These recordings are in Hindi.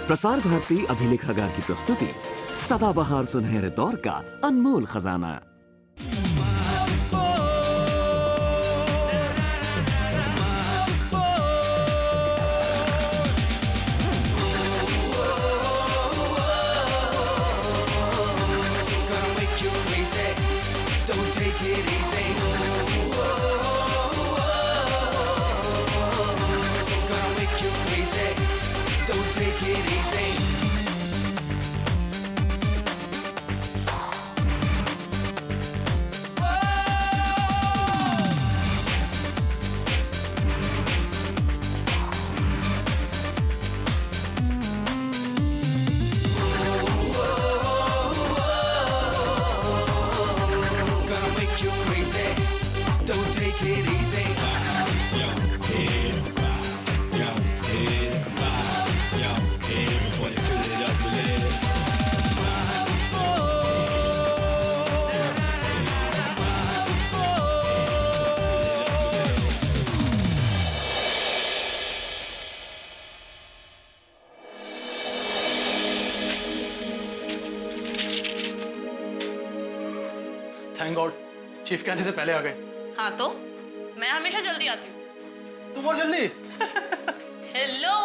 प्रसार भारती अभिलेखागार की प्रस्तुति सदाबहार सुनहरे दौर का अनमोल खजाना। थैंक गॉड चीफ कहने से पहले आ गए। हाँ तो मैं हमेशा जल्दी आती हूँ। तुम और जल्दी? हेलो,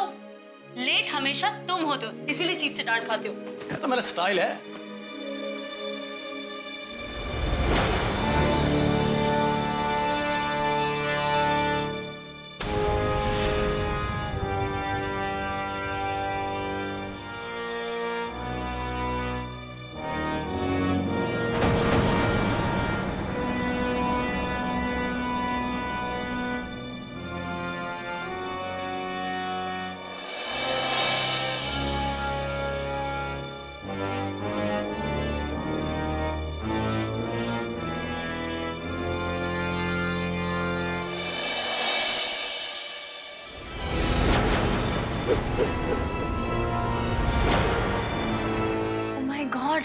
लेट हमेशा तुम होते हो, इसीलिए चीफ से डांट खाते हो। ये तो मेरा स्टाइल है। Oh my God!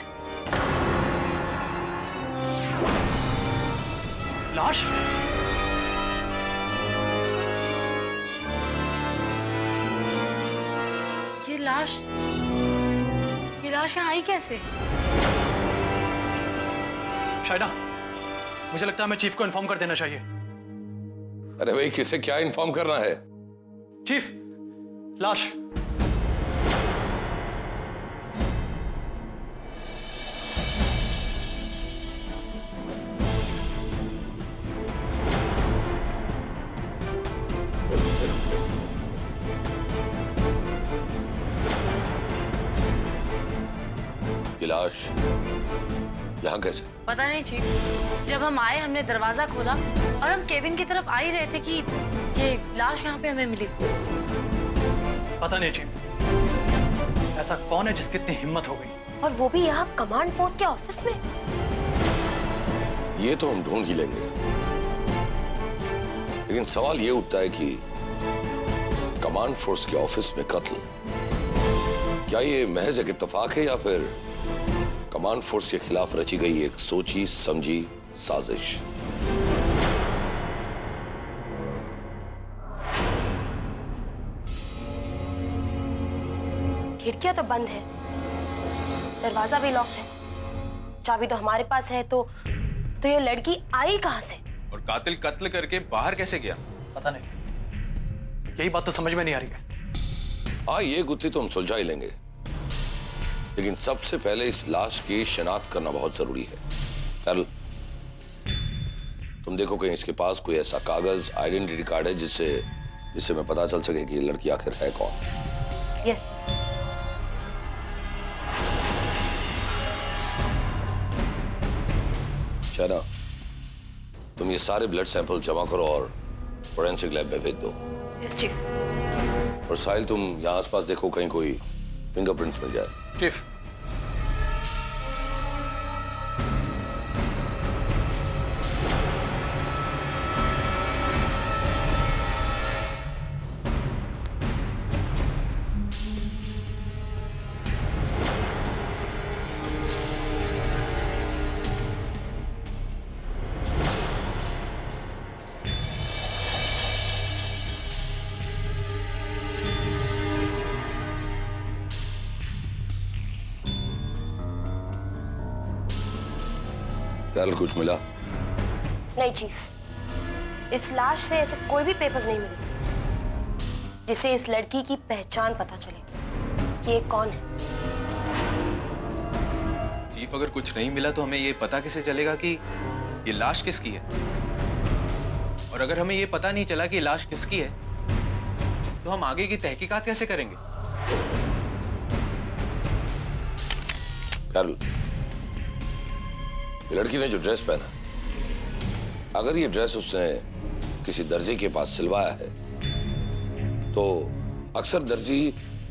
लाश? ये लाश यहाँ आई कैसे? शायदा मुझे लगता है हमें चीफ को इन्फॉर्म कर देना चाहिए। अरे भाई किसे क्या इन्फॉर्म करना है? चीफ, लाश। ये लाश यहाँ कैसे? पता नहीं चीफ, जब हम आए हमने दरवाजा खोला और हम केबिन की तरफ आ ही रहे थे कि ये लाश यहाँ पे हमें मिली। पता नहीं चीफ, ऐसा कौन है जिसकी इतनी हिम्मत हो गई? और वो भी यहाँ कमांड फोर्स के ऑफिस में। ये तो हम ढूंढ ही लेंगे, लेकिन सवाल ये उठता है कि कमांड फोर्स के ऑफिस में कत्ल, क्या ये महज एक इत्तेफाक है या फिर कमांड फोर्स के खिलाफ रची गई एक सोची समझी साजिश? खिड़कियां तो बंद है, दरवाजा भी लॉक है, चाबी तो हमारे पास है, तो ये लड़की आई कहां से? और कातिल कत्ल करके बाहर कैसे गया? पता नहीं, यही बात तो समझ में नहीं आ रही है। ये गुत्थी तो हम सुलझा ही लेंगे, लेकिन सबसे पहले इस लाश की शिनाख्त करना बहुत जरूरी है। कर्ल, तुम देखो कहीं इसके पास कोई ऐसा कागज, आइडेंटिटी कार्ड है जिससे मैं पता चल सके कि ये लड़की आखिर है कौन। यस। शना, तुम ये सारे ब्लड सैंपल जमा करो और फोरेंसिक लैब में भेज दो। Yes chief. और साहिल, तुम यहाँ आसपास देखो कहीं कोई फिंगरप्रिंट्स मिल जाए। चीफ, कल कुछ मिला? नहीं चीफ, इस लाश से ऐसे कोई भी पेपर्स नहीं मिले जिससे इस लड़की की पहचान पता चले कि ये कौन है। चीफ, अगर कुछ नहीं मिला तो हमें ये पता कैसे चलेगा कि ये लाश किसकी है? और अगर हमें ये पता नहीं चला कि ये लाश किसकी है तो हम आगे की तहकीकात कैसे करेंगे? कैरल, ये लड़की ने जो ड्रेस पहना, अगर ये ड्रेस उसने किसी दर्जी के पास सिलवाया है तो अक्सर दर्जी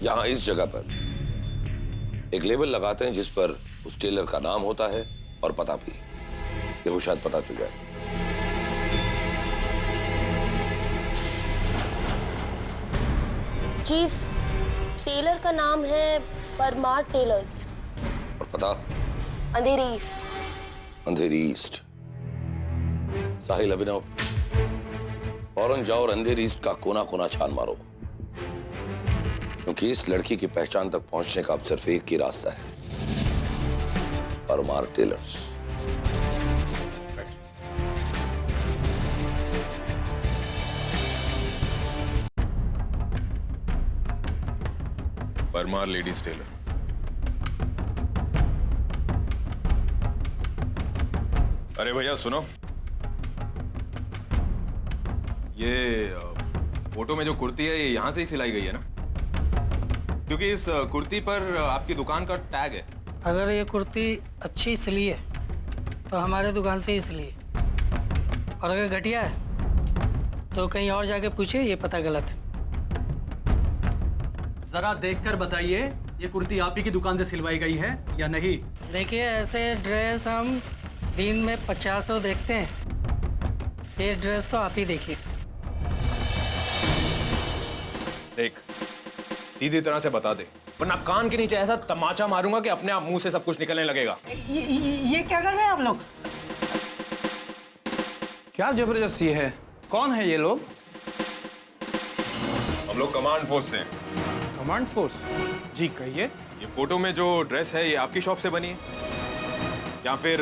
यहां इस जगह पर एक लेबल लगाते हैं जिस पर उस टेलर का नाम होता है और पता भी। ये वो शायद पता चल जाए। चीफ, टेलर का नाम है परमार टेलर्स। और पता? अंधेरी ईस्ट। अंधेरी ईस्ट। साहिल, अभिनव, फौरन जाओ और अंधेरी ईस्ट का कोना कोना छान मारो, क्योंकि इस लड़की की पहचान तक पहुंचने का अब सिर्फ एक ही रास्ता है, Parmar tailors. Parmar ladies tailor. अरे भैया सुनो, ये फोटो में जो कुर्ती है ये यहां से ही सिलाई गई है ना? क्योंकि इस कुर्ती पर आपकी दुकान का टैग है। अगर ये कुर्ती अच्छी सिली है तो हमारे दुकान से ही सिली है, और अगर घटिया है तो कहीं और जाके पूछिए, ये पता गलत है। जरा देखकर बताइए, ये कुर्ती आप ही की दुकान से सिलवाई गई है या नहीं? देखिए, ऐसे ड्रेस हम दिन में 50 देखते हैं, ये ड्रेस तो आप ही देखिए। देख, सीधी तरह से बता दे, वरना कान के नीचे ऐसा तमाचा मारूंगा कि अपने आप मुंह से सब कुछ निकलने लगेगा। ये क्या कर रहे हैं आप लोग? क्या जबरदस्ती है? कौन है ये लोग? हम लोग कमांड फोर्स से हैं। Command force? जी कहिए। ये फोटो में जो ड्रेस है ये आपकी शॉप से बनी है या फिर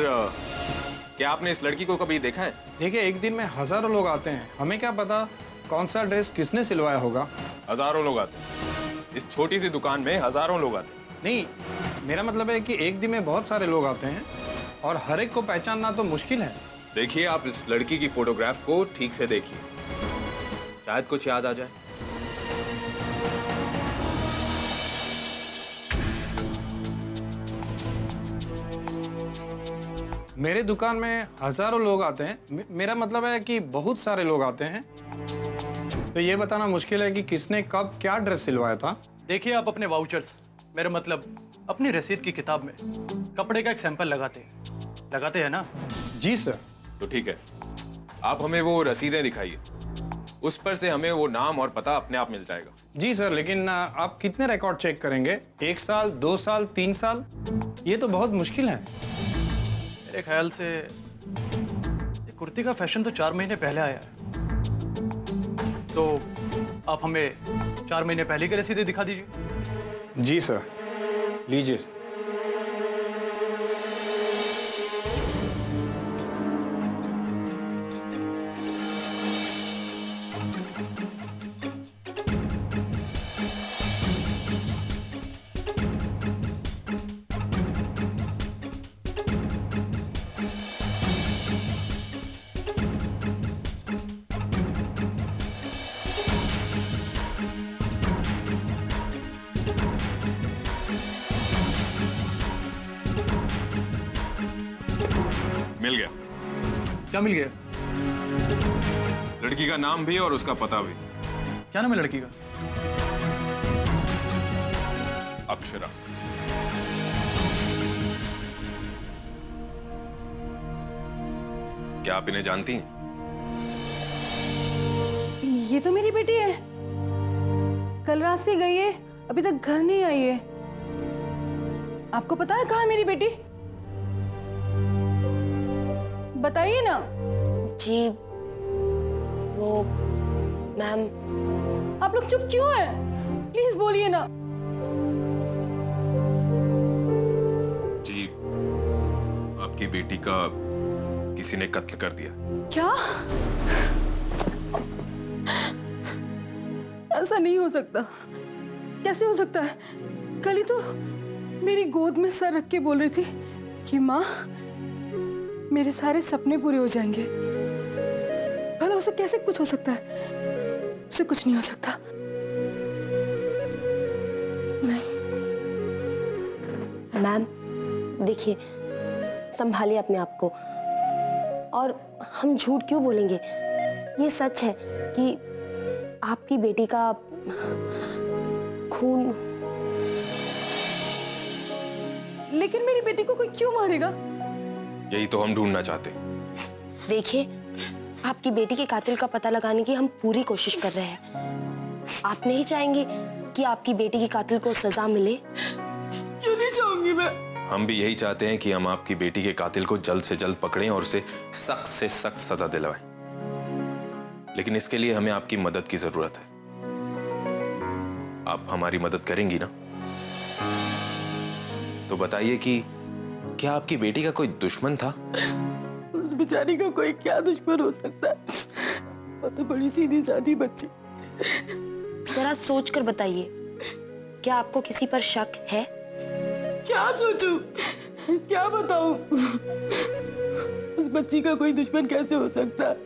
क्या आपने इस लड़की को कभी देखा है? देखिए, एक दिन में हजारों लोग आते हैं, हमें क्या पता कौन सा ड्रेस किसने सिलवाया होगा। हजारों लोग आते हैं इस छोटी सी दुकान में, हजारों लोग आते हैं। नहीं, मेरा मतलब है कि एक दिन में बहुत सारे लोग आते हैं और हर एक को पहचानना तो मुश्किल है। देखिए, आप इस लड़की की फोटोग्राफ को ठीक से देखिए, शायद कुछ याद आ जाए। मेरे दुकान में हजारों लोग आते हैं, मेरा मतलब है कि बहुत सारे लोग आते हैं, तो ये बताना मुश्किल है कि किसने कब क्या ड्रेस सिलवाया था। देखिए, आप अपने वाउचर्स, मेरा मतलब अपनी रसीद की किताब में कपड़े का एक सैंपल लगाते हैं ना? जी सर। तो ठीक है, आप हमें वो रसीदें दिखाइए, उस पर से हमें वो नाम और पता अपने आप मिल जाएगा। जी सर, लेकिन आप कितने रिकॉर्ड चेक करेंगे? 1 साल, 2 साल, 3 साल? ये तो बहुत मुश्किल है। मेरे ख्याल से ये कुर्ती का फैशन तो 4 महीने पहले आया है, तो आप हमें 4 महीने पहले की रसीदें दिखा दीजिए। जी सर, लीजिए। मिल गया। क्या मिल गया? लड़की का नाम भी और उसका पता भी। क्या नाम है लड़की का? अक्षरा। क्या आप इन्हें जानती हैं? ये तो मेरी बेटी है, कल रात से गई है, अभी तक घर नहीं आई है। आपको पता है कहाँ है मेरी बेटी? बताइए ना। जी वो मैम। आप लोग चुप क्यों हैं? प्लीज बोलिए ना। जी, आपकी बेटी का किसी ने कत्ल कर दिया। क्या? ऐसा नहीं हो सकता। कैसे हो सकता है? कल ही तो मेरी गोद में सर रख के बोल रही थी कि माँ मेरे सारे सपने पूरे हो जाएंगे। भला उसे कैसे कुछ हो सकता है? उसे कुछ नहीं हो सकता। नहीं। मैम देखिए, संभालिए अपने आप को। और हम झूठ क्यों बोलेंगे? ये सच है कि आपकी बेटी का खून। लेकिन मेरी बेटी को कोई क्यों मारेगा? यही तो हम ढूंढना चाहते। देखिए, आपकी बेटी के कातिल का पता लगाने की हम पूरी कोशिश कर रहे हैं। आप नहीं चाहेंगे कि आपकी बेटी के कातिल को सजा मिले? क्यों नहीं चाहूंगी मैं? हम भी यही चाहते हैं कि हम आपकी बेटी के कातिल को जल्द से जल्द पकड़ें और उसे सख्त से सख्त सजा दिलवाएं। लेकिन इसके लिए हमें आपकी मदद की जरूरत है। आप हमारी मदद करेंगी ना? तो बताइए कि क्या आपकी बेटी का कोई दुश्मन था? उस बेचारी का कोई क्या दुश्मन हो सकता है? वो तो बड़ी सीधी सादी बच्ची। जरा सोच कर बताइए, क्या आपको किसी पर शक है? क्या सोचूं? क्या बताऊं? उस बच्ची का कोई दुश्मन कैसे हो सकता है?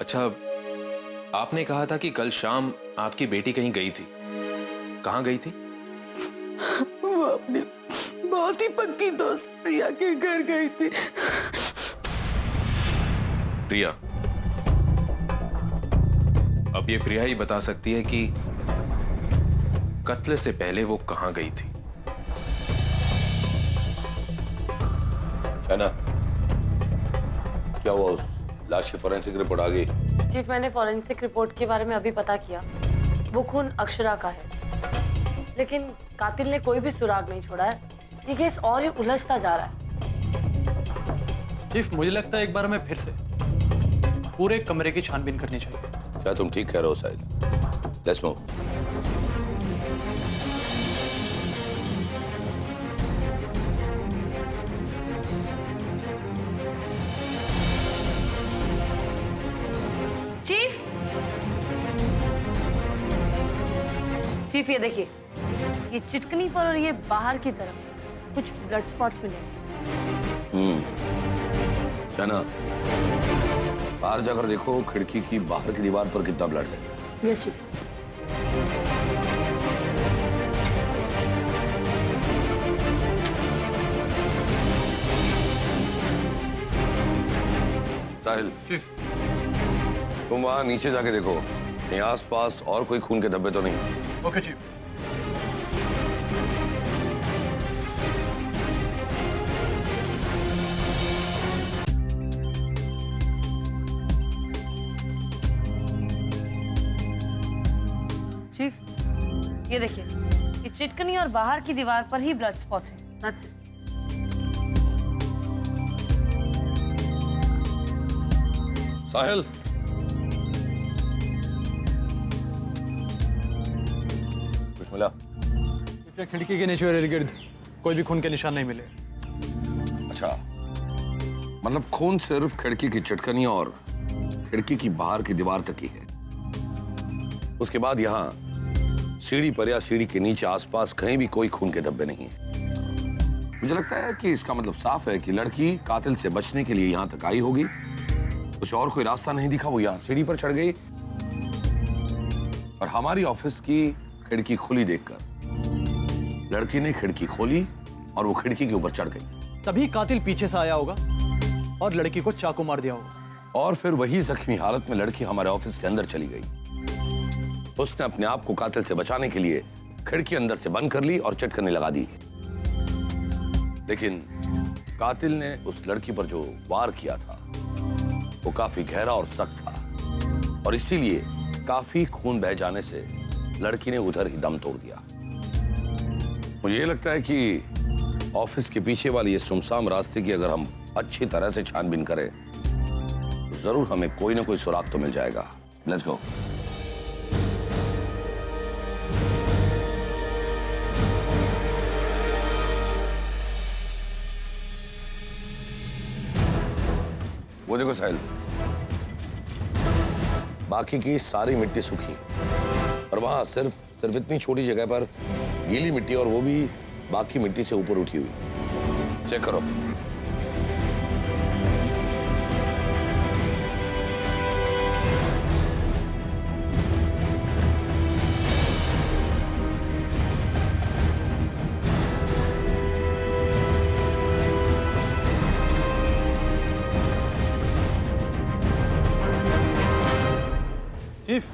अच्छा, आपने कहा था कि कल शाम आपकी बेटी कहीं गई थी। कहाँ गई थी? वो अपने बहुत ही पक्की दोस्त प्रिया के घर गई थी। प्रिया? अब ये प्रिया ही बता सकती है कि कत्ल से पहले वो कहाँ गई थी। है ना? क्या हुआ? उस लाश की फोरेंसिक रिपोर्ट आ गई? चीफ, मैंने फॉरेंसिक रिपोर्ट के बारे में अभी पता किया। वो खून अक्षरा का है, लेकिन कातिल ने कोई भी सुराग नहीं छोड़ा है। ये केस और ही उलझता जा रहा है। चीफ, मुझे लगता है एक बार हमें फिर से पूरे कमरे की छानबीन करनी चाहिए। क्या तुम ठीक कह रहे हो साहिल? Let's move. चीफ, ये देखिए, ये चिटकनी पर और ये बाहर की तरफ कुछ ब्लड स्पॉट्स मिले। शना, बाहर जाकर देखो खिड़की की बाहर की दीवार पर कितना ब्लड है। Yes chief. साहिल, तुम वहां नीचे जाके देखो, कहीं आसपास और कोई खून के धब्बे तो नहीं। Okay chief. चीफ, ये देखिए, ये चिटकनी और बाहर की दीवार पर ही ब्लड स्पॉट है। That's it. साहिल, कुछ मिला? खिड़की के नीचे और इर्द गिर्द कोई भी खून के निशान नहीं मिले। अच्छा, मतलब खून सिर्फ खिड़की की चिटकनी और खिड़की की बाहर की दीवार तक ही है। उसके बाद यहाँ सीढ़ी पर या सीढ़ी के नीचे आसपास कहीं भी कोई खून के धब्बे नहीं है। मुझे लगता है कि इसका मतलब साफ है कि लड़की कातिल से बचने के लिए यहाँ तक आई होगी। उसे और कोई रास्ता नहीं दिखा, वो यहाँ सीढ़ी पर चढ़ गई और हमारी ऑफिस की खिड़की खुली देखकर लड़की ने खिड़की खोली और वो खिड़की के ऊपर चढ़ गई। तभी कातिल पीछे से आया होगा और लड़की को चाकू मार दिया होगा। और फिर वही जख्मी हालत में लड़की हमारे ऑफिस के अंदर चली गई। उसने अपने आप को कातिल से बचाने के लिए खिड़की अंदर से बंद कर ली और चिटकनी लगा दी। लेकिन कातिल ने उस लड़की पर जो वार किया था वो काफी गहरा और सख्त था और इसीलिए काफी खून बह जाने से लड़की ने उधर ही दम तोड़ दिया। मुझे ये लगता है कि ऑफिस के पीछे वाली ये सुनसान रास्ते की अगर हम अच्छी तरह से छानबीन करें तो जरूर हमें कोई ना कोई सुराग तो मिल जाएगा। Let's go. वो देखो साहिल, बाकी की सारी मिट्टी सूखी और वहां सिर्फ इतनी छोटी जगह पर गीली मिट्टी, और वो भी बाकी मिट्टी से ऊपर उठी हुई। चेक करो। चीफ,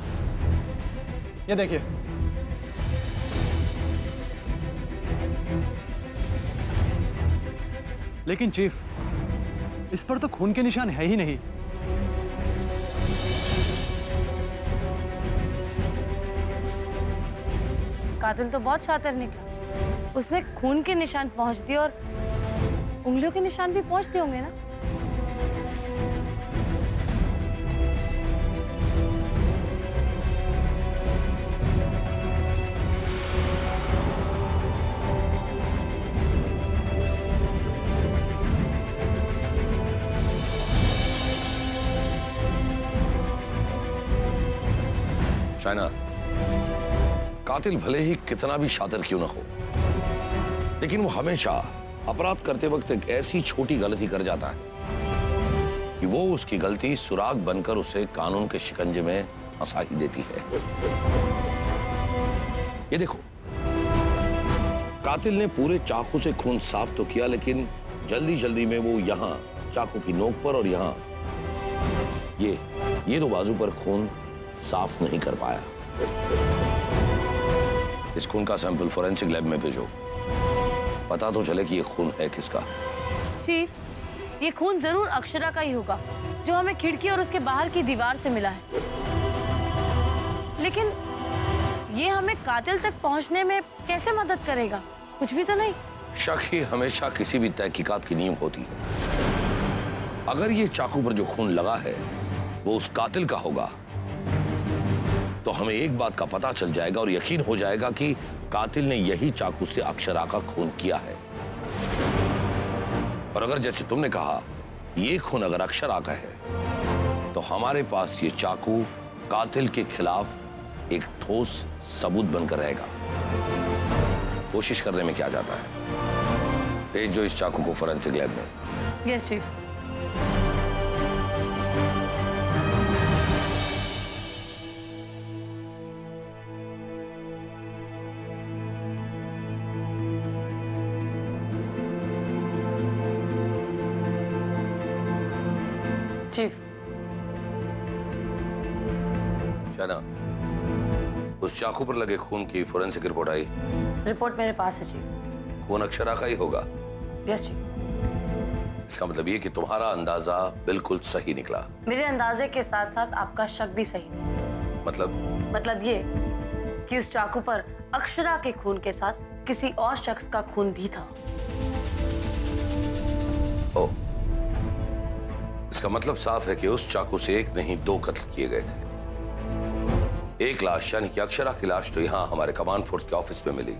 ये देखिए। लेकिन चीफ, इस पर तो खून के निशान है ही नहीं। कातिल तो बहुत शातिर निकला। उसने खून के निशान पहुंच दिए और उंगलियों के निशान भी पहुंचते होंगे ना। शाइना, कातिल भले ही कितना भी शातिर क्यों ना हो, लेकिन वो हमेशा अपराध करते वक्त एक ऐसी छोटी गलती कर जाता है कि वो उसकी गलती सुराग बनकर उसे कानून के शिकंजे में फंसा ही देती है। ये देखो, कातिल ने पूरे चाकू से खून साफ तो किया, लेकिन जल्दी जल्दी में वो यहां चाकू की नोक पर और यहां ये दो बाजू पर खून साफ नहीं कर पाया। इस खून का सैंपल फोरेंसिक लैब में भेजो, पता तो चले कि ये खून है किसका। चीफ, ये खून जरूर अक्षरा का ही होगा, जो हमें खिड़की और उसके बाहर की दीवार से मिला है। लेकिन ये हमें कातिल तक पहुंचने में कैसे मदद करेगा? कुछ भी तो नहीं। शक ही हमेशा किसी भी तहकीकात की नींव होती है। अगर ये चाकू पर जो खून लगा है वो उस कातिल का होगा, तो हमें एक बात का पता चल जाएगा और यकीन हो जाएगा कि कातिल ने यही चाकू से अक्षरा का खून किया है। और अगर जैसे तुमने कहा ये खून अगर अक्षरा का है, तो हमारे पास ये चाकू कातिल के खिलाफ एक ठोस सबूत बनकर रहेगा। कोशिश करने में क्या जाता है, भेजो इस चाकू को फोरेंसिक लैब में। Yes chief. चीफ, शाना, उस चाकू पर लगे खून की फोरेंसिक रिपोर्ट आई? रिपोर्ट मेरे पास है चीफ। खून अक्षरा का ही होगा? Yes chief. इसका मतलब ये कि तुम्हारा अंदाजा बिल्कुल सही निकला। मेरे अंदाजे के साथ साथ आपका शक भी सही है। मतलब ये कि उस चाकू पर अक्षरा के खून के साथ किसी और शख्स का खून भी था। ओ, इसका मतलब साफ है कि उस चाकू से एक नहीं दो कत्ल किए गए थे। एक लाश यानी कि अक्षरा की लाश तो यहां हमारे कमांड फोर्स के ऑफिस में मिली,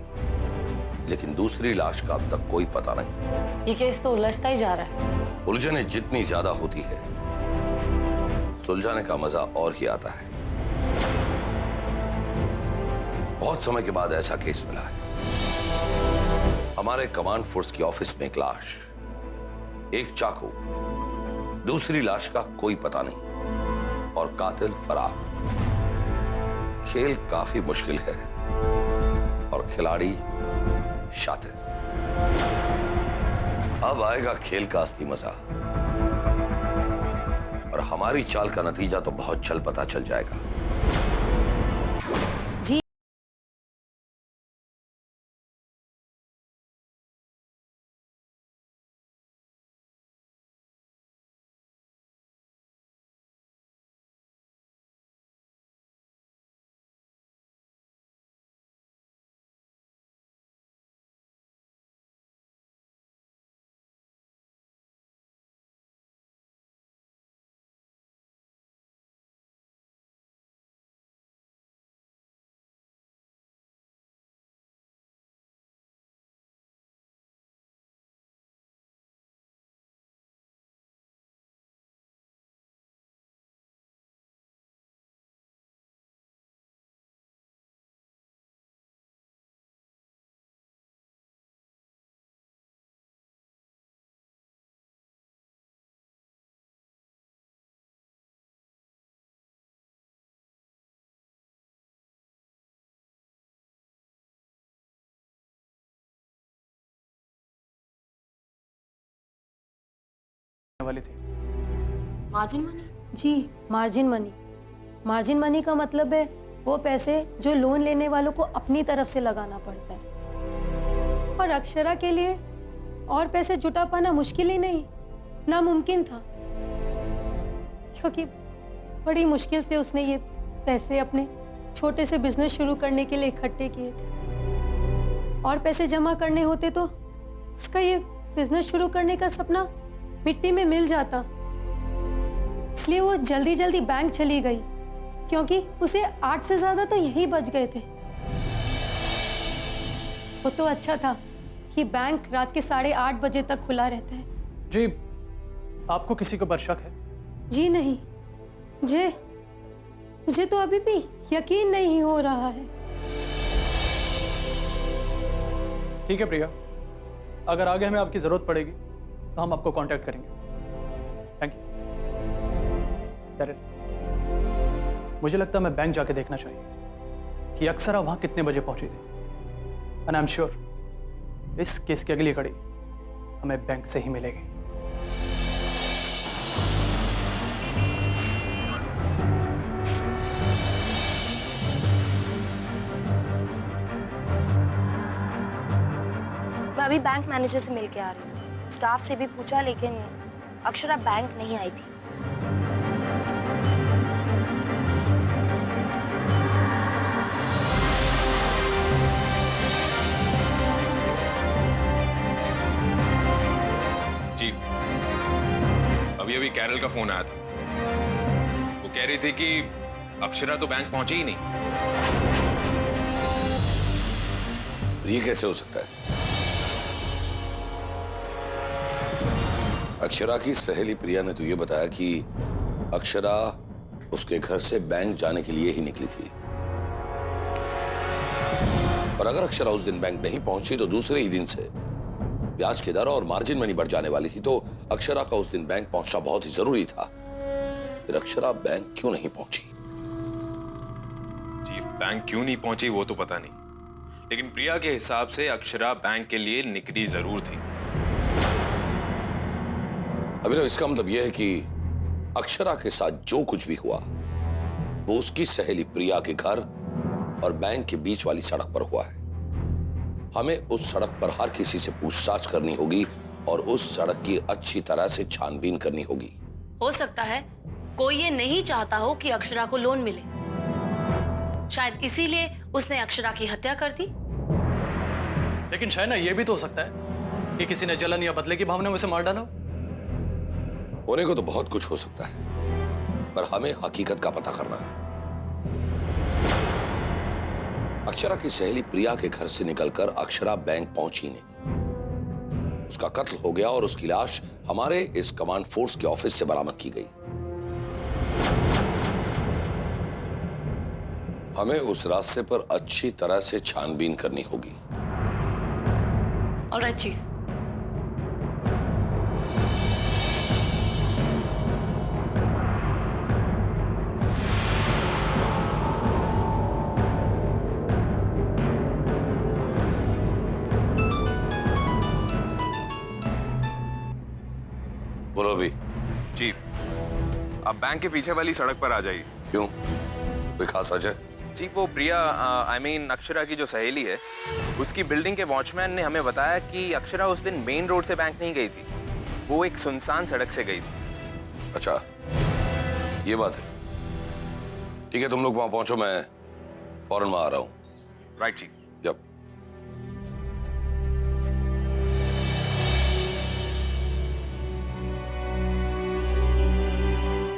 लेकिन दूसरी लाश का अब तक कोई पता नहीं। ये केस तो उलझता ही जा रहा है। उलझने जितनी ज्यादा होती है, सुलझाने का मजा और ही आता है। बहुत समय के बाद ऐसा केस मिला है। हमारे कमांड फोर्स की ऑफिस में एक लाश, एक चाकू, दूसरी लाश का कोई पता नहीं और कातिल फरार। खेल काफी मुश्किल है और खिलाड़ी शातिर। अब आएगा खेल का असली मजा और हमारी चाल का नतीजा तो बहुत जल्द पता चल जाएगा। वाली थी। Margin money? जी, मार्जिन मनी। मार्जिन मनी का मतलब है वो पैसे जो लोन लेने वालों को अपनी तरफ से लगाना पड़ता है। और अक्षरा के लिए और पैसे जुटा पाना मुश्किल ही नहीं, नामुमकिन था, क्योंकि बड़ी मुश्किल से उसने ये पैसे अपने छोटे से बिजनेस शुरू करने के लिए इकट्ठे किए थे। और पैसे जमा करने होते तो उसका ये बिजनेस शुरू करने का सपना मिट्टी में मिल जाता। इसलिए वो जल्दी जल्दी बैंक चली गई, क्योंकि उसे 8 से ज्यादा तो यही बच गए थे। वो तो अच्छा था कि बैंक रात के 8:30 बजे तक खुला रहता है। जी, आपको किसी के ऊपर शक है? जी नहीं, मुझे तो अभी भी यकीन नहीं हो रहा है। ठीक है प्रिया, अगर आगे हमें आपकी जरूरत पड़ेगी तो हम आपको कांटेक्ट करेंगे। Thank you. मुझे लगता है मैं बैंक जाके देखना चाहिए कि अक्षरा वहां कितने बजे पहुंची थी। एंड आई एम श्योर इस केस की अगली कड़ी हमें बैंक से ही मिलेगी। मैं अभी बैंक मैनेजर से मिल के आ रही हूँ। स्टाफ से भी पूछा, लेकिन अक्षरा बैंक नहीं आई थी। अभी कैरल का फोन आया था। वो कह रही थी कि अक्षरा तो बैंक पहुंची ही नहीं। ये कैसे हो सकता है? अक्षरा की सहेली प्रिया ने तो ये बताया कि अक्षरा उसके घर से बैंक जाने के लिए ही निकली थी। और अगर अक्षरा उस दिन बैंक नहीं पहुंची तो दूसरे ही दिन से ब्याज की दर और मार्जिन मनी बढ़ जाने वाली थी, तो अक्षरा का उस दिन बैंक पहुंचना बहुत ही जरूरी था। फिर अक्षरा बैंक क्यों नहीं पहुंची? चीफ, बैंक क्यों नहीं पहुंची वो तो पता नहीं, लेकिन प्रिया के हिसाब से अक्षरा बैंक के लिए निकली जरूर थी। अभिनव, इसका मतलब यह है कि अक्षरा के साथ जो कुछ भी हुआ वो उसकी सहेली प्रिया के घर और बैंक के बीच वाली सड़क पर हुआ है। हमें उस सड़क पर हर किसी से पूछताछ करनी होगी और उस सड़क की अच्छी तरह से छानबीन करनी होगी। हो सकता है कोई ये नहीं चाहता हो कि अक्षरा को लोन मिले, शायद इसीलिए उसने अक्षरा की हत्या कर दी। लेकिन शायद ना ये भी तो हो सकता है कि किसी ने जलन या बदले की भावना में उसे मार डाला हो। होने को तो बहुत कुछ हो सकता है, पर हमें हकीकत का पता करना है। अक्षरा की सहेली प्रिया के घर से निकलकर अक्षरा बैंक पहुंची नहीं। उसका कत्ल हो गया और उसकी लाश हमारे इस कमांड फोर्स के ऑफिस से बरामद की गई। हमें उस रास्ते पर अच्छी तरह से छानबीन करनी होगी। Alright chief. बोलो अभी। चीफ, आप बैंक के पीछे वाली सड़क पर आ जाइए। क्यों, कोई खास वजह? चीफ, वो प्रिया अक्षरा की जो सहेली है, उसकी बिल्डिंग के वॉचमैन ने हमें बताया कि अक्षरा उस दिन मेन रोड से बैंक नहीं गई थी, वो एक सुनसान सड़क से गई थी। अच्छा, ये बात है। ठीक है, तुम लोग वहां पहुंचो, मैं फौरन वहां आ रहा हूं। Right chief. जब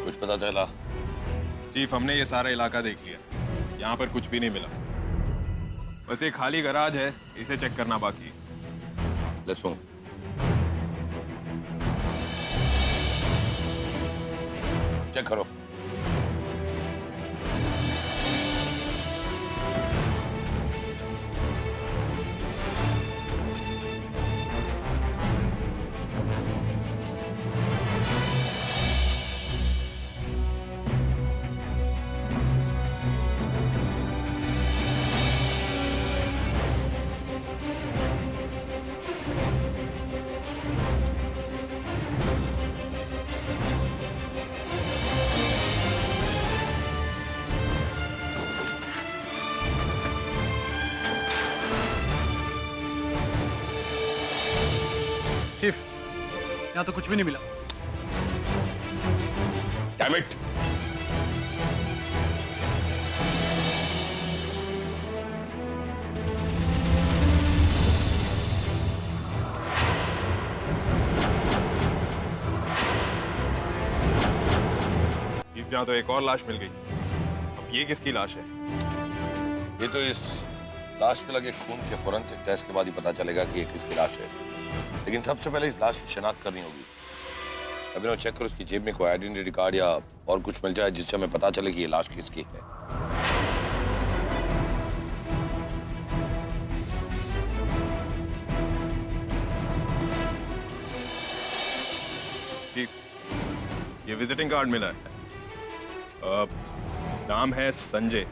कुछ पता चला? चीफ, हमने ये सारा इलाका देख लिया, यहाँ पर कुछ भी नहीं मिला। बस एक खाली गराज है, इसे चेक करना बाकी है। Let's move. चेक करो। यहाँ तो कुछ भी नहीं मिला। Damn it! यहाँ तो एक और लाश मिल गई। अब ये किसकी लाश है? ये तो इस लाश पे लगे खून के फोरेंसिक टेस्ट के बाद ही पता चलेगा कि ये किसकी लाश है। लेकिन सबसे पहले इस लाश की शिनाख्त करनी होगी। अभिनव चेक करो उसकी जेब में कोई आइडेंटिटी कार्ड या और कुछ मिल जाए जिससे हमें पता चले कि ये लाश किसकी है। ये विजिटिंग कार्ड मिला है। नाम है संजय।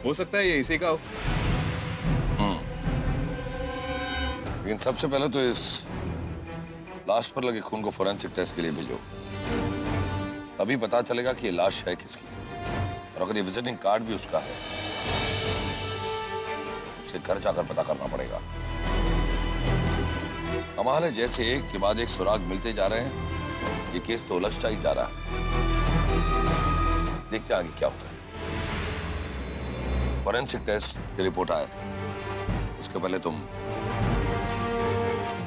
हो सकता है ये इसी का हो। लेकिन सबसे पहले तो इस लाश पर लगे खून को फोरेंसिक टेस्ट के लिए भेजो। अभी पता चलेगा कि ये लाश है किसकी। और अगर ये विजिटिंग कार्ड भी उसका है, उसे घर जाकर पता करना पड़ेगा। कमाल है, जैसे एक के बाद एक सुराग मिलते जा रहे हैं, ये केस तो उलझता ही जा रहा है। देखते हैं आगे क्या होता है। फोरेंसिक टेस्ट की रिपोर्ट आए, उसके पहले तुम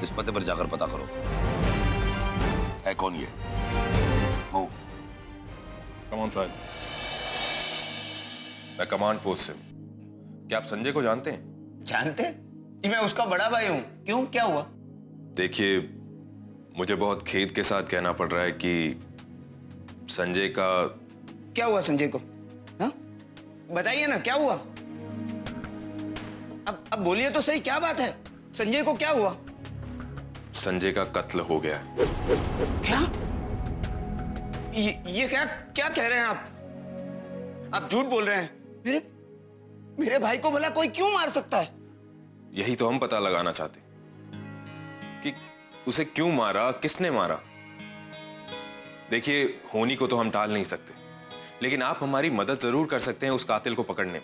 इस पते पर जाकर पता करो है कौन ये। मूव। Come on Sahib. मैं कमांड फोर्स से। क्या आप संजय को जानते हैं? जानते? जी मैं उसका बड़ा भाई हूं। क्यों, क्या हुआ? देखिए, मुझे बहुत खेद के साथ कहना पड़ रहा है कि संजय का। क्या हुआ संजय को? हाँ, बताइए ना क्या हुआ। अब बोलिए तो सही, क्या बात है? संजय को क्या हुआ? संजय का कत्ल हो गया है। क्या? ये क्या कह रहे हैं आप झूठ बोल रहे हैं। मेरे भाई को भला कोई क्यों मार सकता है? यही तो हम पता लगाना चाहते हैं कि उसे क्यों मारा, किसने मारा। देखिए, होनी को तो हम टाल नहीं सकते, लेकिन आप हमारी मदद जरूर कर सकते हैं उस कातिल को पकड़ने में।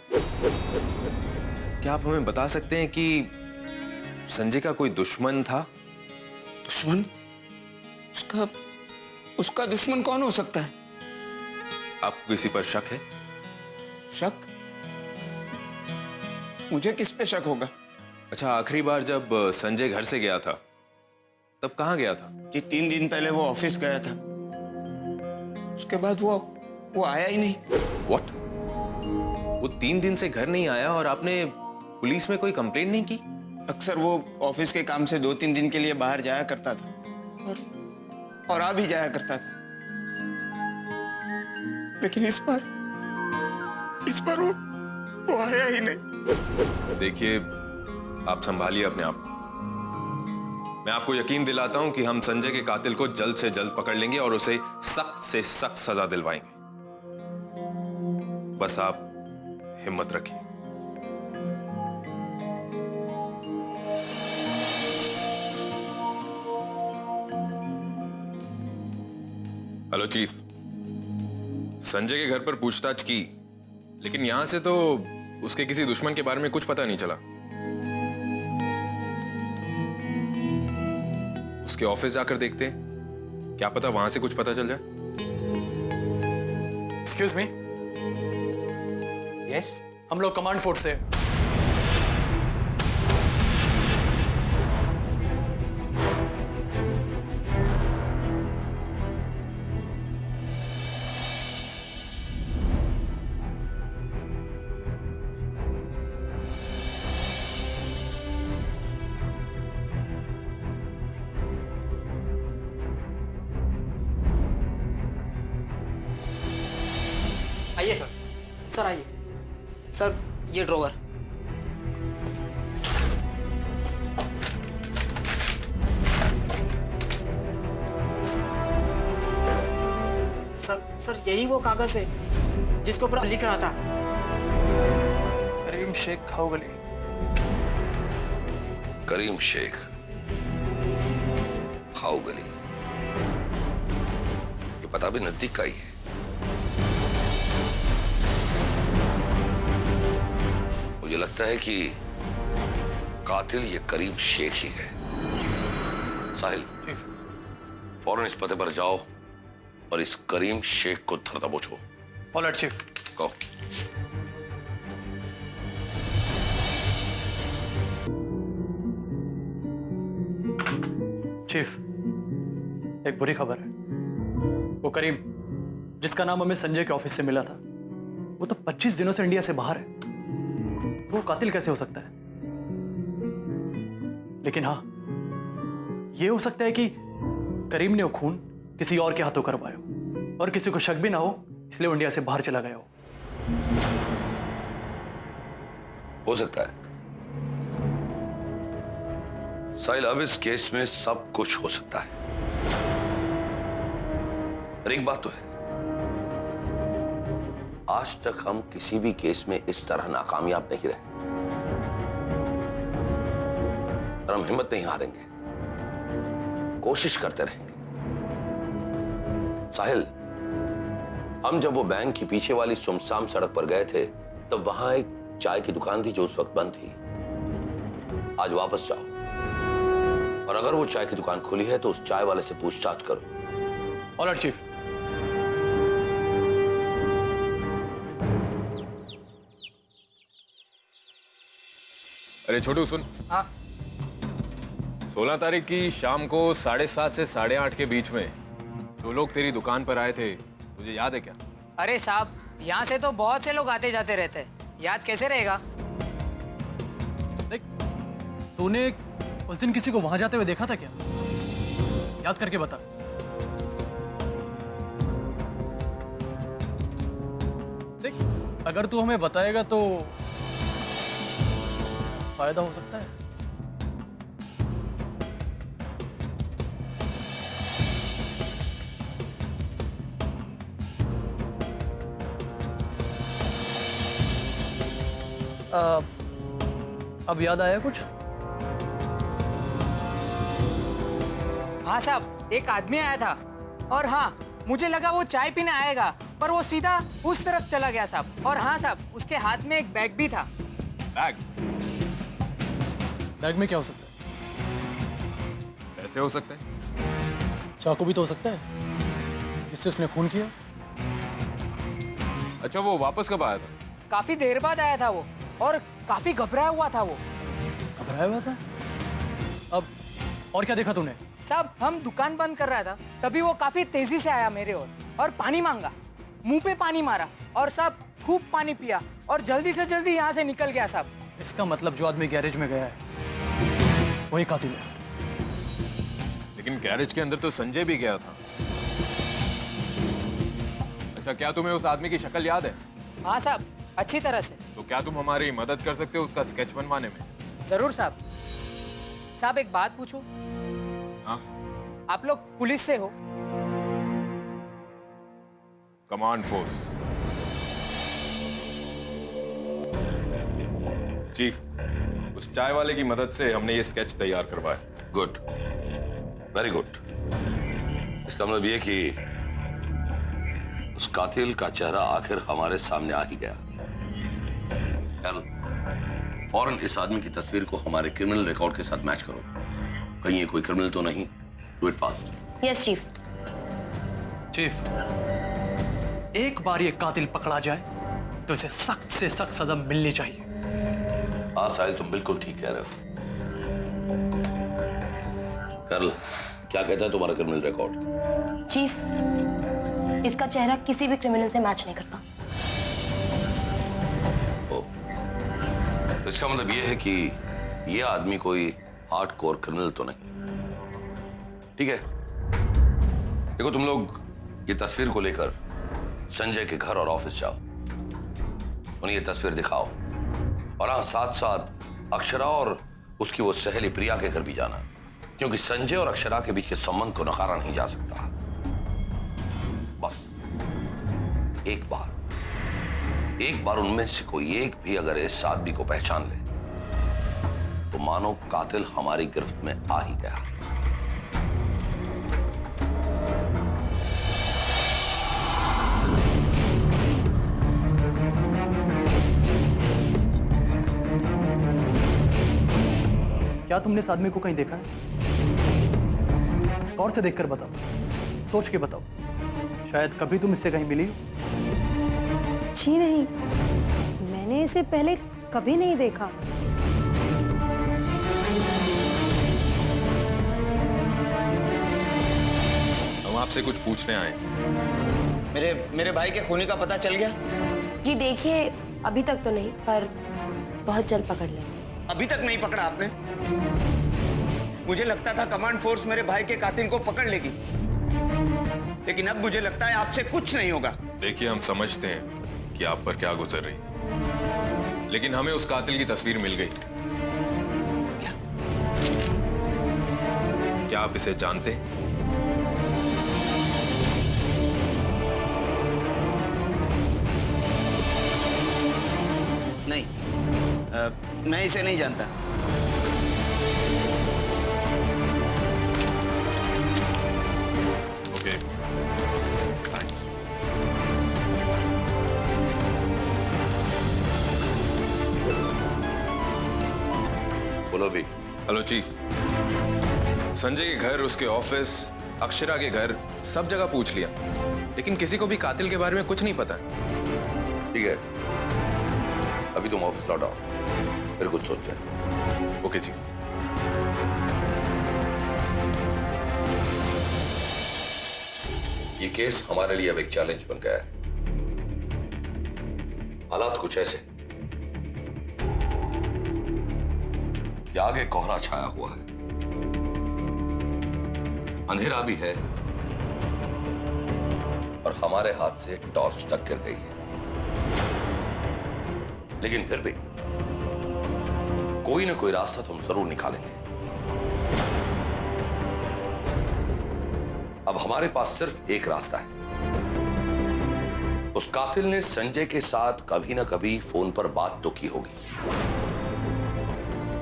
क्या आप हमें बता सकते हैं कि संजय का कोई दुश्मन था? दुश्मन? उसका दुश्मन कौन हो सकता है? आपको किसी पर शक है? शक? मुझे किस पे शक होगा? अच्छा, आखिरी बार जब संजय घर से गया था तब कहाँ गया था? कि 3 दिन पहले वो ऑफिस गया था, उसके बाद वो आया ही नहीं। What? वो 3 दिन से घर नहीं आया और आपने पुलिस में कोई कंप्लेंट नहीं की? अक्सर वो ऑफिस के काम से 2-3 दिन के लिए बाहर जाया करता था और आ भी जाया करता था, लेकिन इस बार वो आया ही नहीं। देखिए, आप संभालिए अपने आप को। मैं आपको यकीन दिलाता हूं कि हम संजय के कातिल को जल्द से जल्द पकड़ लेंगे और उसे सख्त से सख्त सजा दिलवाएंगे। बस आप हिम्मत रखिए। हेलो चीफ, संजय के घर पर पूछताछ की, लेकिन यहां से तो उसके किसी दुश्मन के बारे में कुछ पता नहीं चला। उसके ऑफिस जाकर देखते हैं, क्या पता वहां से कुछ पता चल जाए। Excuse me. यस, हम लोग कमांड फोर्स से। आइए सर। सर आइए सर, ये ड्रॉवर। सर यही वो कागज है जिसके ऊपर लिख रहा था। करीम शेख खाओगली। करीम शेख खाओगली, ये पता भी नजदीक का ही है। मुझे लगता है कि कातिल ये करीम शेख ही है। साहिल, फौरन इस पते पर जाओ और इस करीम शेख को धर दबोचो। Alright chief. गो। चीफ, एक बुरी खबर है। वो करीम जिसका नाम हमें संजय के ऑफिस से मिला था, वो तो 25 दिनों से इंडिया से बाहर है। वो कातिल कैसे हो सकता है? लेकिन हाँ, ये हो सकता है कि करीम ने वो खून किसी और के हाथों करवाया हो और किसी को शक भी ना हो, इसलिए वो इंडिया से बाहर चला गया हो सकता है साहिल, अब इस केस में सब कुछ हो सकता है। पर एक बात तो है, आज तक हम किसी भी केस में इस तरह नाकामयाब नहीं रहे और हम हिम्मत नहीं हारेंगे, कोशिश करते रहेंगे। साहिल, हम जब वो बैंक की पीछे वाली सुमसाम सड़क पर गए थे, तब वहां एक चाय की दुकान थी जो उस वक्त बंद थी। आज वापस जाओ और अगर वो चाय की दुकान खुली है तो उस चाय वाले से पूछताछ करो। Alright chief. अरे छोटू सुन। हाँ। 16 तारीख की शाम को 7:30 से 8:30 के बीच में जो लोग तेरी दुकान पर आए थे, तुझे याद है क्या? अरे साहब, यहाँ से तो बहुत से लोग आते जाते रहते हैं, याद कैसे रहेगा? देख, तूने उस दिन किसी को वहां जाते हुए देखा था क्या? याद करके बता। देख, अगर तू हमें बताएगा तो फायदा हो सकता है। अब याद आया कुछ? हाँ साहब, एक आदमी आया था और हाँ, मुझे लगा वो चाय पीने आएगा, पर वो सीधा उस तरफ चला गया साहब। और हाँ साहब, उसके हाथ में एक बैग भी था। बैग? बैग में क्या हो सकता है? ऐसे हो सकता है? चाकू भी तो हो सकता है, जिससे उसने खून किया। अच्छा, वो वापस कब आया था? काफी देर बाद आया था वो, और काफी घबराया हुआ था वो। घबराया हुआ था? अब और क्या देखा तूने? साहब, हम दुकान बंद कर रहा था, तभी वो काफी तेजी से आया मेरे ओर और पानी मांगा, मुंह पे पानी मारा और साहब खूब पानी पिया और जल्दी से जल्दी यहाँ से निकल गया साहब। इसका मतलब जो आदमी गैरेज में गया है वही कातिल है। लेकिन गैरेज के अंदर तो संजय भी गया था। अच्छा, क्या तुम्हें उस आदमी की शक्ल याद है? हाँ साहब, अच्छी तरह से। तो क्या तुम हमारी मदद कर सकते हो उसका स्केच बनवाने में? जरूर साहब। साहब, एक बात पूछूं? हाँ? आप लोग पुलिस से हो? Command force. चीफ, उस चाय वाले की मदद से हमने ये स्केच तैयार करवाया। Good, very good. इसका मतलब ये कि उस कातिल का चेहरा आखिर हमारे सामने आ ही गया। फौरन इस आदमी की तस्वीर को हमारे क्रिमिनल रिकॉर्ड के साथ मैच करो। कहीं ये कोई क्रिमिनल तो नहीं? Do it fast. Yes chief. Chief, एक बार ये कातिल पकड़ा जाए तो इसे सख्त से सख्त सजा मिलनी चाहिए। हाँ साहिल, तुम बिल्कुल ठीक कह रहे हो। कर्ल, क्या कहता है तुम्हारा क्रिमिनल रिकॉर्ड? चीफ, इसका चेहरा किसी भी क्रिमिनल से मैच नहीं करता। ओ, तो इसका मतलब ये है कि ये आदमी कोई हार्डकोर क्रिमिनल तो नहीं। ठीक है, देखो तुम लोग ये तस्वीर को लेकर संजय के घर और ऑफिस जाओ, उन्हें ये तस्वीर दिखाओ और हाँ, साथ साथ अक्षरा और उसकी वो सहेली प्रिया के घर भी जाना, क्योंकि संजय और अक्षरा के बीच के संबंध को नकारा नहीं जा सकता। बस एक बार उनमें से कोई एक भी अगर इस आदमी को पहचान ले तो मानो कातिल हमारी गिरफ्त में आ ही गया। क्या तुमने इस आदमी को कहीं देखा है? गौर से देखकर बताओ। सोच के बताओ, शायद कभी तुम इससे कहीं मिली हो। जी नहीं, मैंने इसे पहले कभी नहीं देखा। हम आपसे कुछ पूछने आए। मेरे भाई के खूनी का पता चल गया? जी देखिए, अभी तक तो नहीं, पर बहुत जल्द पकड़ लेंगे। अभी तक नहीं पकड़ा आपने? मुझे लगता था कमांड फोर्स मेरे भाई के कातिल को पकड़ लेगी, लेकिन अब मुझे लगता है आपसे कुछ नहीं होगा। देखिए, हम समझते हैं कि आप पर क्या गुजर रही, लेकिन हमें उस कातिल की तस्वीर मिल गई। क्या आप इसे जानते हैं? नहीं, मैं इसे नहीं जानता। ओके, बोलो भी। Hello chief. संजय के घर, उसके ऑफिस, अक्षरा के घर, सब जगह पूछ लिया, लेकिन किसी को भी कातिल के बारे में कुछ नहीं पता। ठीक है, अभी तुम ऑफिस लौट आओ, फिर कुछ सोच जाए। Okay chief. ये केस हमारे लिए अब एक चैलेंज बन गया है। हालात कुछ ऐसे कि आगे कोहरा छाया हुआ है, अंधेरा भी है और हमारे हाथ से टॉर्च तक गिर गई है। लेकिन फिर भी कोई ना कोई रास्ता तो हम जरूर निकालेंगे। अब हमारे पास सिर्फ एक रास्ता है। उस कातिल ने संजय के साथ कभी ना कभी फोन पर बात तो की होगी,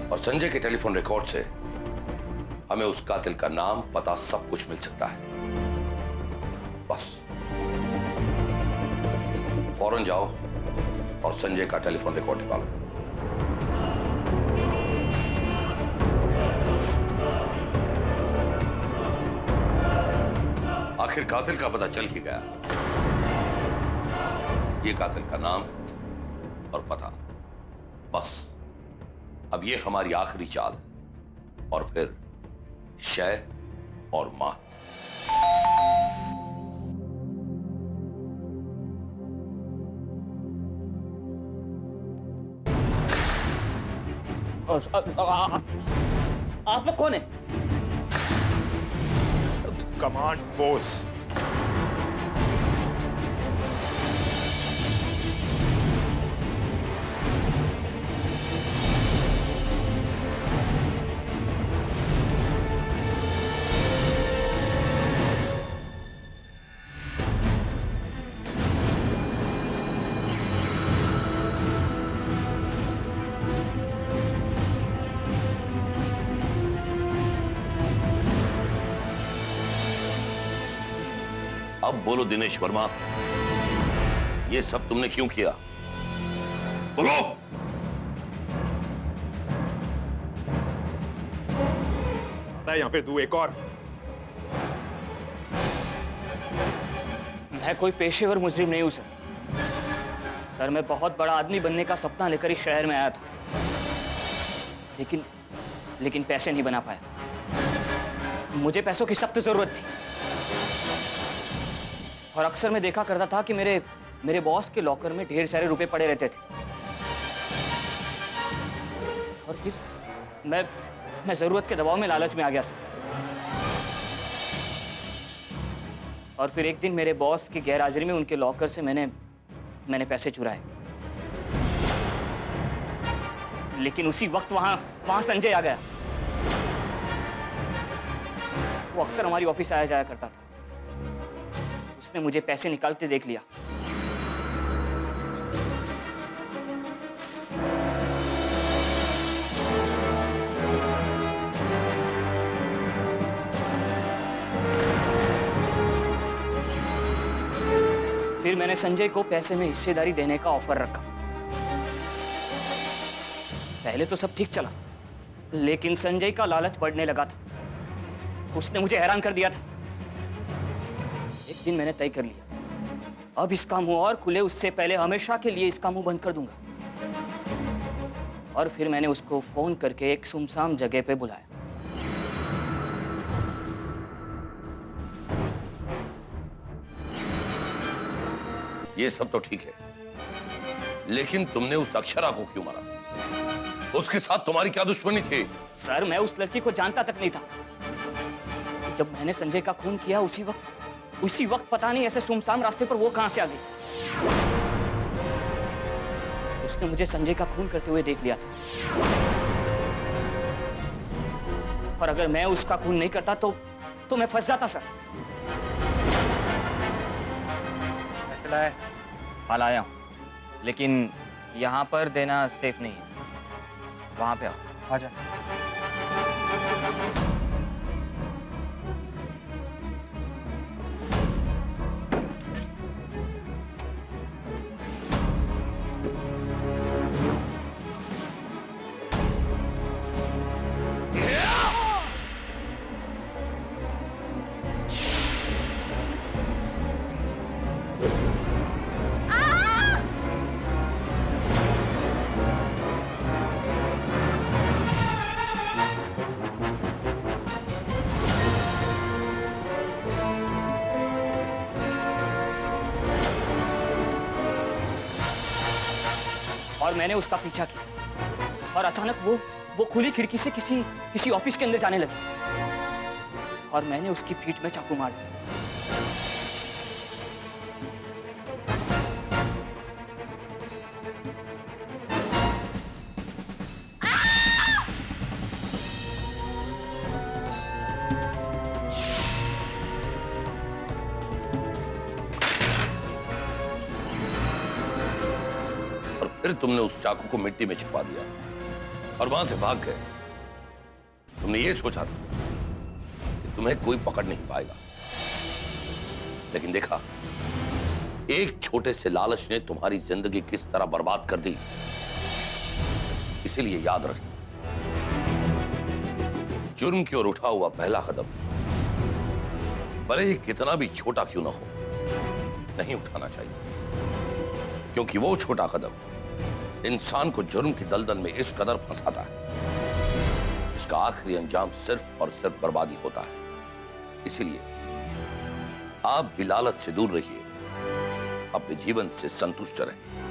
और संजय के टेलीफोन रिकॉर्ड से हमें उस कातिल का नाम, पता, सब कुछ मिल सकता है। बस फौरन जाओ और संजय का टेलीफोन रिकॉर्ड निकालो। आखिर कातिल का पता चल ही गया। ये कातिल का नाम और पता, बस अब ये हमारी आखिरी चाल, और फिर शय और मात। आप लोग कौन है? Command boss. अब बोलो दिनेश वर्मा, ये सब तुमने क्यों किया? बोलो। या फिर तू एक और? मैं कोई पेशेवर मुजरिम नहीं हूं सर। सर, मैं बहुत बड़ा आदमी बनने का सपना लेकर इस शहर में आया था, लेकिन पैसे नहीं बना पाया। मुझे पैसों की सख्त जरूरत थी, और अक्सर मैं देखा करता था कि मेरे बॉस के लॉकर में ढेर सारे रुपए पड़े रहते थे, और फिर मैं जरूरत के दबाव में लालच में आ गया सर। और फिर एक दिन मेरे बॉस की गैरहाजिरी में उनके लॉकर से मैंने पैसे चुराए। लेकिन उसी वक्त वहां संजय आ गया। वो अक्सर हमारी ऑफिस आया जाया करता था। उसने मुझे पैसे निकालते देख लिया। फिर मैंने संजय को पैसे में हिस्सेदारी देने का ऑफर रखा। पहले तो सब ठीक चला, लेकिन संजय का लालच बढ़ने लगा था। उसने मुझे हैरान कर दिया था। दिन मैंने तय कर लिया, अब इसका मुंह और खुले उससे पहले हमेशा के लिए इसका मुंह बंद कर दूंगा। और फिर मैंने उसको फोन करके एक सुनसान जगह पे बुलाया। ये सब तो ठीक है, लेकिन तुमने उस अक्षरा को क्यों मारा? उसके साथ तुम्हारी क्या दुश्मनी थी? सर, मैं उस लड़की को जानता तक नहीं था। जब मैंने संजय का खून किया उसी वक्त पता नहीं ऐसे सुनसान रास्ते पर वो कहां से आ गई। उसने मुझे संजय का खून करते हुए देख लिया था, और अगर मैं उसका खून नहीं करता तो मैं फंस जाता सर। फैसला है, हाल आया हूं, लेकिन यहां पर देना सेफ नहीं है। वहां पे आओ। आजा। और मैंने उसका पीछा किया, और अचानक वो खुली खिड़की से किसी ऑफिस के अंदर जाने लगी, और मैंने उसकी पीठ में चाकू मार दिया। फिर तुमने उस चाकू को मिट्टी में छिपा दिया और वहां से भाग गए। तुमने ये सोचा था कि तुम्हें कोई पकड़ नहीं पाएगा, लेकिन देखा, एक छोटे से लालच ने तुम्हारी जिंदगी किस तरह बर्बाद कर दी। इसीलिए याद रखना, जुर्म की ओर उठा हुआ पहला कदम, भले ही कितना भी छोटा क्यों ना हो, नहीं उठाना चाहिए, क्योंकि वो छोटा कदम इंसान को जुर्म की दलदल में इस कदर फंसाता है, इसका आखिरी अंजाम सिर्फ और सिर्फ बर्बादी होता है। इसीलिए आप भी लालच से दूर रहिए, अपने जीवन से संतुष्ट रहें।